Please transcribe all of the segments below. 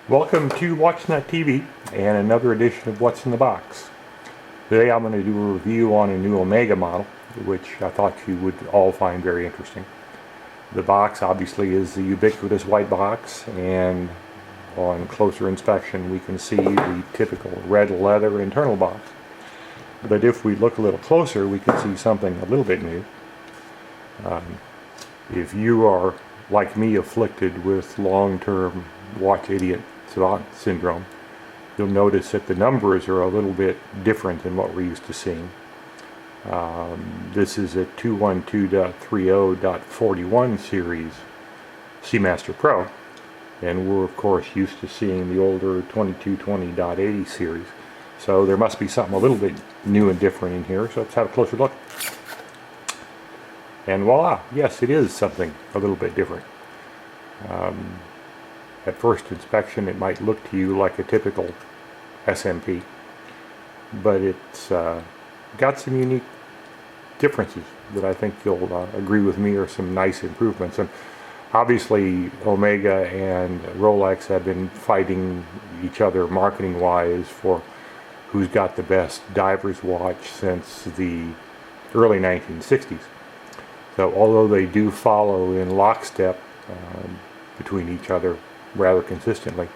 Welcome to WatchNut TV and another edition of What's in the Box. Today I'm going to do a review on a new Omega model, which I thought you would all find very interesting. The box obviously is the ubiquitous white box, and on closer inspection we can see the typical red leather internal box. But if we look a little closer, we can see something a little bit new. If you are, like me, afflicted with long-term watch idiot savant syndrome, you'll notice that the numbers are a little bit different than what we're used to seeing. This is a 212.30.41 series Seamaster Pro, and we're of course used to seeing the older 2220.80 series. So there must be something a little bit new and different in here, so let's have a closer look. And voila, yes, it is something a little bit different. At first inspection it might look to you like a typical SMP, but it's got some unique differences that I think you'll agree with me are some nice improvements. And obviously Omega and Rolex have been fighting each other marketing wise for who's got the best diver's watch since the early 1960s. So although they do follow in lockstep between each other rather consistently,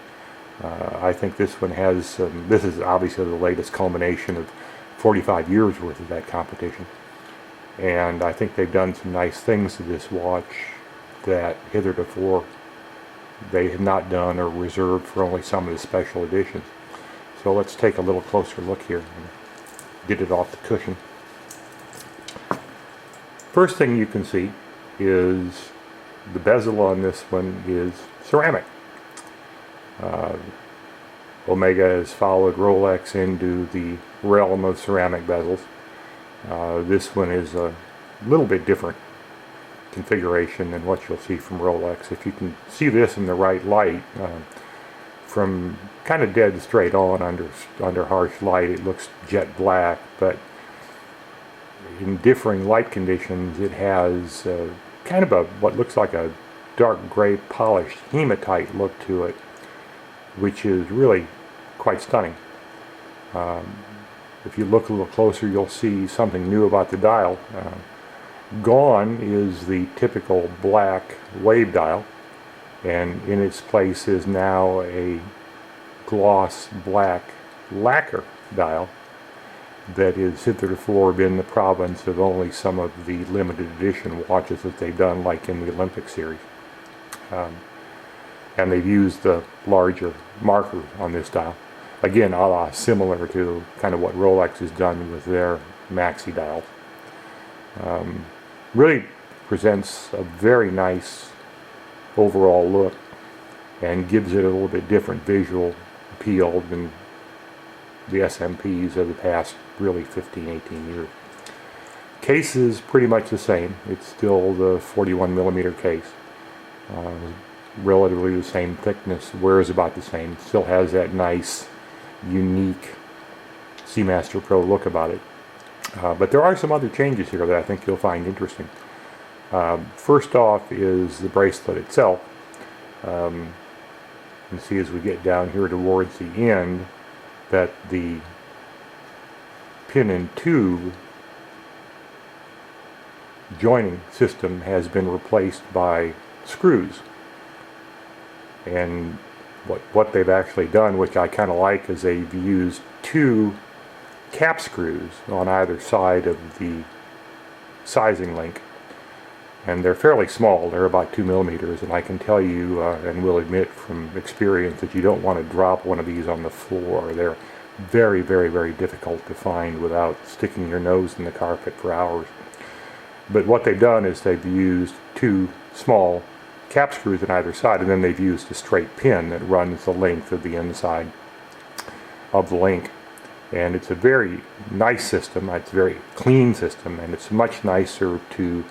I think this one has, this is obviously the latest culmination of 45 years worth of that competition. And I think they've done some nice things to this watch that hitherto they have not done or reserved for only some of the special editions. So let's take a little closer look here and get it off the cushion. First thing you can see is the bezel on this one is ceramic. Omega has followed Rolex into the realm of ceramic bezels. This one is a little bit different configuration than what you'll see from Rolex. If you can see this in the right light, from kind of dead straight on under harsh light, it looks jet black, but in differing light conditions it has kind of what looks like a dark gray polished hematite look to it, which is really quite stunning. If you look a little closer, you'll see something new about the dial. Gone is the typical black wave dial, and in its place is now a gloss black lacquer dial that has hitherto been the province of only some of the limited edition watches that they've done, like in the Olympic series. And they've used the larger marker on this dial. Again, a la similar to kind of what Rolex has done with their maxi dials. Really presents a very nice overall look and gives it a little bit different visual appeal than the SMPs of the past really 15-18 years. Case is pretty much the same. It's still the 41mm case. Relatively the same thickness, wears about the same, still has that nice unique Seamaster Pro look about it. But there are some other changes here that I think you'll find interesting. First off is the bracelet itself. You can see as we get down here towards the end that the pin and tube joining system has been replaced by screws. And what they've actually done, which I kind of like, is they've used two cap screws on either side of the sizing link, and they're fairly small. They're about 2mm, and I can tell you and will admit from experience that you don't want to drop one of these on the floor. They're very, very, very difficult to find without sticking your nose in the carpet for hours. But what they've done is they've used two small cap screws on either side, and then they've used a straight pin that runs the length of the inside of the link. And it's a very nice system. It's a very clean system, and it's much nicer to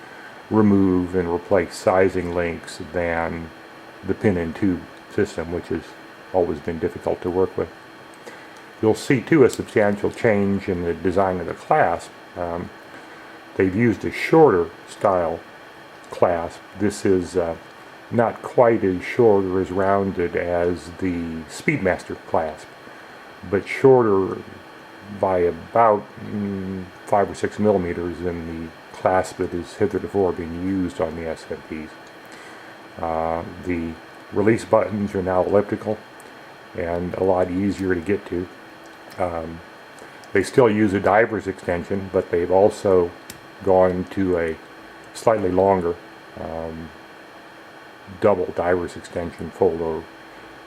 remove and replace sizing links than the pin and tube system, which has always been difficult to work with. You'll see too a substantial change in the design of the clasp. They've used a shorter style clasp. This is not quite as short or as rounded as the Speedmaster clasp, but shorter by about 5 or 6 millimeters than the clasp that is hitherto being used on the SMPs. The release buttons are now elliptical and a lot easier to get to. They still use a diver's extension, but they've also gone to a slightly longer double diver's extension fold-over.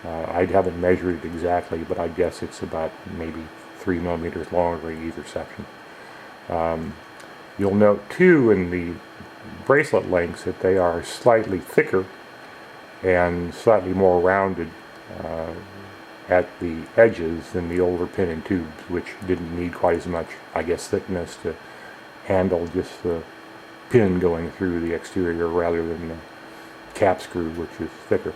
I haven't measured it exactly, but I guess it's about maybe 3 millimeters longer in either section. You'll note too in the bracelet links that they are slightly thicker and slightly more rounded at the edges than the older pin and tubes, which didn't need quite as much, I guess, thickness to handle just the pin going through the exterior rather than the cap screw, which is thicker.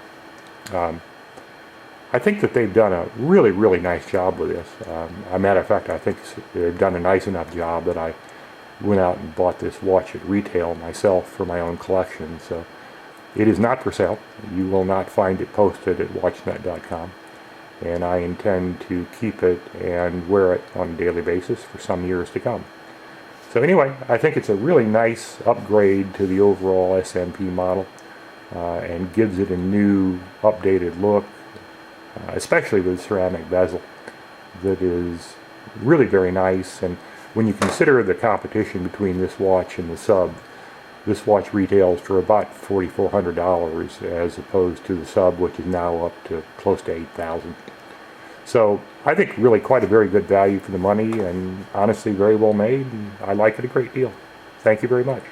I think that they've done a really, really nice job with this. As a matter of fact, I think they've done a nice enough job that I went out and bought this watch at retail myself for my own collection. So it is not for sale. You will not find it posted at watchnet.com. And I intend to keep it and wear it on a daily basis for some years to come. So anyway, I think it's a really nice upgrade to the overall SMP model and gives it a new, updated look, especially with ceramic bezel that is really very nice. And when you consider the competition between this watch and the sub, this watch retails for about $4,400 as opposed to the sub, which is now up to close to $8,000. So I think really quite a very good value for the money, and honestly very well made, and I like it a great deal. Thank you very much.